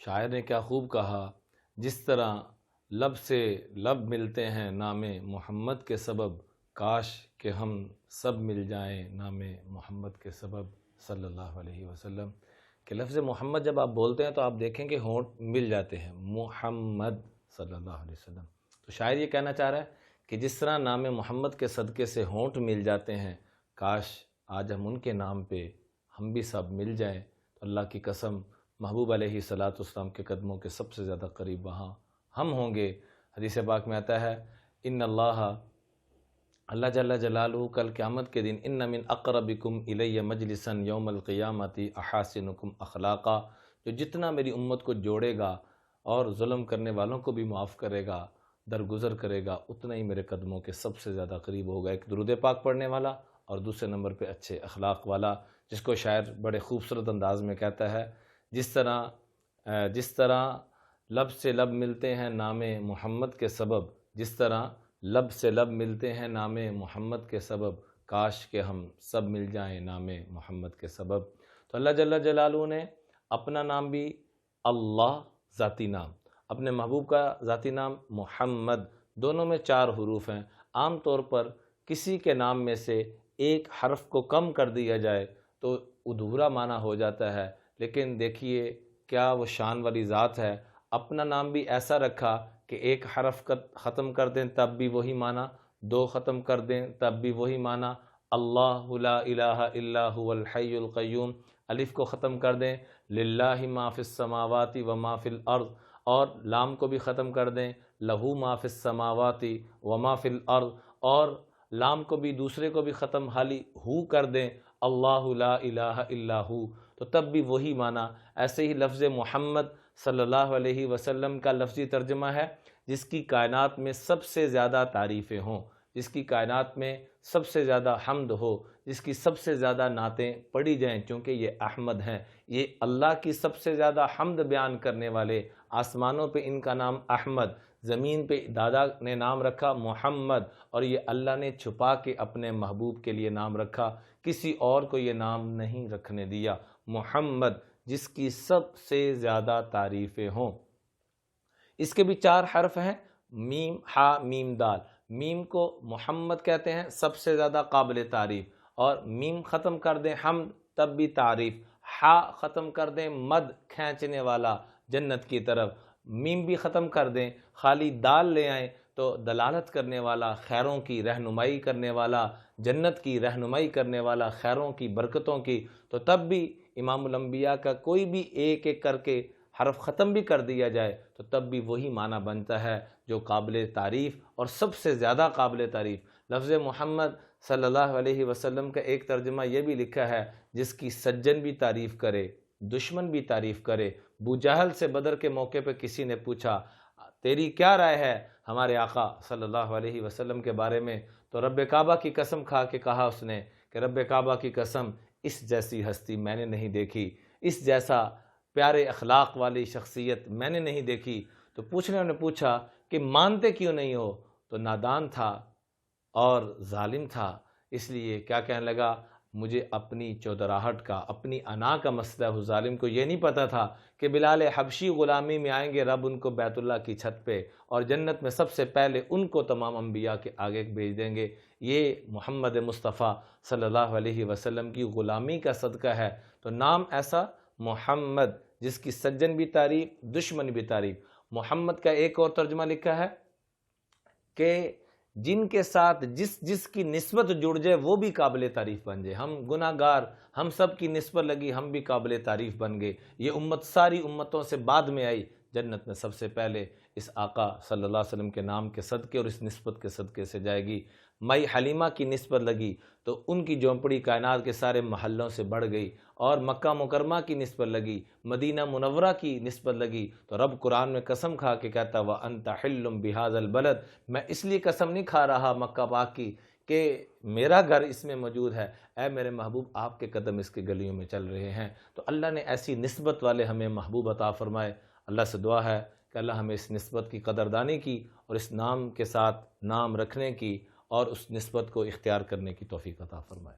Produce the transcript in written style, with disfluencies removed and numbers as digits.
شاعر نے کیا خوب کہا، جس طرح لب سے لب ملتے ہیں نام محمد کے سبب، کاش کہ ہم سب مل جائیں نام محمد کے سبب صلی اللہ علیہ وسلم۔ کہ لفظ محمد جب آپ بولتے ہیں تو آپ دیکھیں کہ ہونٹ مل جاتے ہیں، محمد صلی اللہ علیہ وسلم۔ تو شاعر یہ کہنا چاہ رہا ہے کہ جس طرح نام محمد کے صدقے سے ہونٹ مل جاتے ہیں، کاش آج ہم ان کے نام پہ ہم بھی سب مل جائیں، تو اللہ کی قسم محبوب علیہ الصلوۃ والسلام کے قدموں کے سب سے زیادہ قریب وہاں ہم ہوں گے۔ حدیث پاک میں آتا ہے، ان اللہ جل جلالہ کل قیامت کے دن، ان من اقربکم الی مجلسا یوم القیامت احاسنکم اخلاقا، جو جتنا میری امت کو جوڑے گا اور ظلم کرنے والوں کو بھی معاف کرے گا، درگزر کرے گا، اتنا ہی میرے قدموں کے سب سے زیادہ قریب ہوگا۔ ایک درود پاک پڑھنے والا اور دوسرے نمبر پہ اچھے اخلاق والا، جس کو شاعر بڑے خوبصورت انداز میں کہتا ہے، جس طرح لب سے لب ملتے ہیں نام محمد کے سبب، جس طرح لب سے لب ملتے ہیں نام محمد کے سبب، کاش کہ ہم سب مل جائیں نام محمد کے سبب۔ تو اللہ جل جلالہ نے اپنا نام بھی اللہ ذاتی نام، اپنے محبوب کا ذاتی نام محمد، دونوں میں 4 حروف ہیں۔ عام طور پر کسی کے نام میں سے ایک حرف کو کم کر دیا جائے تو ادھورا معنی ہو جاتا ہے، لیکن دیکھیے کیا وہ شان والی ذات ہے، اپنا نام بھی ایسا رکھا کہ ایک حرف ختم کر دیں تب بھی وہی معنی، 2 ختم کر دیں تب بھی وہی معنی۔ اللہ لا الہ الا هو الحی القیوم، الف کو ختم کر دیں، للہ ما فی السماوات و ما فی الارض، اور لام کو بھی ختم کر دیں، لہو ما فی السماوات و ما فی الارض، اور لام کو بھی دوسرے کو بھی ختم خالی ہو کر دیں، اللہ لا الہ الا ہو، تو تب بھی وہی معنی۔ ایسے ہی لفظ محمد صلی اللہ علیہ وسلم کا لفظی ترجمہ ہے، جس کی کائنات میں سب سے زیادہ تعریفیں ہوں، جس کی کائنات میں سب سے زیادہ حمد ہو، جس کی سب سے زیادہ نعتیں پڑھی جائیں، چونکہ یہ احمد ہیں، یہ اللہ کی سب سے زیادہ حمد بیان کرنے والے۔ آسمانوں پہ ان کا نام احمد، زمین پہ دادا نے نام رکھا محمد، اور یہ اللہ نے چھپا کے اپنے محبوب کے لیے نام رکھا، کسی اور کو یہ نام نہیں رکھنے دیا۔ محمد، جس کی سب سے زیادہ تعریفیں ہوں۔ اس کے بھی 4 حرف ہیں، میم ہا میم دال۔ میم کو محمد کہتے ہیں، سب سے زیادہ قابل تعریف، اور میم ختم کر دیں حمد تب بھی تعریف، ہا ختم کر دیں مد کھینچنے والا جنت کی طرف، میم بھی ختم کر دیں خالی دال لے آئیں تو دلالت کرنے والا، خیروں کی رہنمائی کرنے والا، جنت کی رہنمائی کرنے والا، خیروں کی برکتوں کی، تو تب بھی امام الانبیاء کا کوئی بھی ایک ایک کر کے حرف ختم بھی کر دیا جائے تو تب بھی وہی معنی بنتا ہے جو قابل تعریف اور سب سے زیادہ قابل تعریف۔ لفظ محمد صلی اللہ علیہ وسلم کا ایک ترجمہ یہ بھی لکھا ہے، جس کی سجن بھی تعریف کرے، دشمن بھی تعریف کرے۔ ابو جہل سے بدر کے موقع پہ کسی نے پوچھا، تیری کیا رائے ہے ہمارے آقا صلی اللہ علیہ وسلم کے بارے میں؟ تو رب کعبہ کی قسم کھا کے کہا اس نے کہ رب کعبہ کی قسم، اس جیسی ہستی میں نے نہیں دیکھی، اس جیسا پیارے اخلاق والی شخصیت میں نے نہیں دیکھی۔ تو پوچھنے نے پوچھا کہ مانتے کیوں نہیں ہو؟ تو نادان تھا اور ظالم تھا، اس لیے کیا کہنے لگا، مجھے اپنی چودراہٹ کا، اپنی انا کا مسئلہ ہے۔ ظالم کو یہ نہیں پتا تھا کہ بلال حبشی غلامی میں آئیں گے، رب ان کو بیت اللہ کی چھت پہ اور جنت میں سب سے پہلے ان کو تمام انبیاء کے آگے بھیج دیں گے۔ یہ محمد مصطفیٰ صلی اللہ علیہ وسلم کی غلامی کا صدقہ ہے۔ تو نام ایسا محمد، جس کی سجن بھی تعریف، دشمن بھی تعریف۔ محمد کا ایک اور ترجمہ لکھا ہے کہ جن کے ساتھ جس کی نسبت جڑ جائے وہ بھی قابل تعریف بن جائے۔ ہم گناہ گار، ہم سب کی نسبت لگی، ہم بھی قابل تعریف بن گئے۔ یہ امت ساری امتوں سے بعد میں آئی، جنت میں سب سے پہلے اس آقا صلی اللہ علیہ وسلم کے نام کے صدقے اور اس نسبت کے صدقے سے جائے گی۔ مائی حلیمہ کی نسبت لگی تو ان کی جھونپڑی کائنات کے سارے محلوں سے بڑھ گئی، اور مکہ مکرمہ کی نسبت لگی، مدینہ منورہ کی نسبت لگی تو رب قرآن میں قسم کھا کے کہتا وَأَنْتَ حِلٌّ بِهَذَا الْبَلَدِ، میں اس لیے قسم نہیں کھا رہا مکہ پاک کی کہ میرا گھر اس میں موجود ہے، اے میرے محبوب آپ کے قدم اس کی گلیوں میں چل رہے ہیں۔ تو اللہ نے ایسی نسبت والے ہمیں محبوب عطا فرمائے۔ اللہ سے دعا ہے کہ اللہ ہمیں اس نسبت کی قدردانی کی اور اس نام کے ساتھ نام رکھنے کی اور اس نسبت کو اختیار کرنے کی توفیق عطا فرمائے۔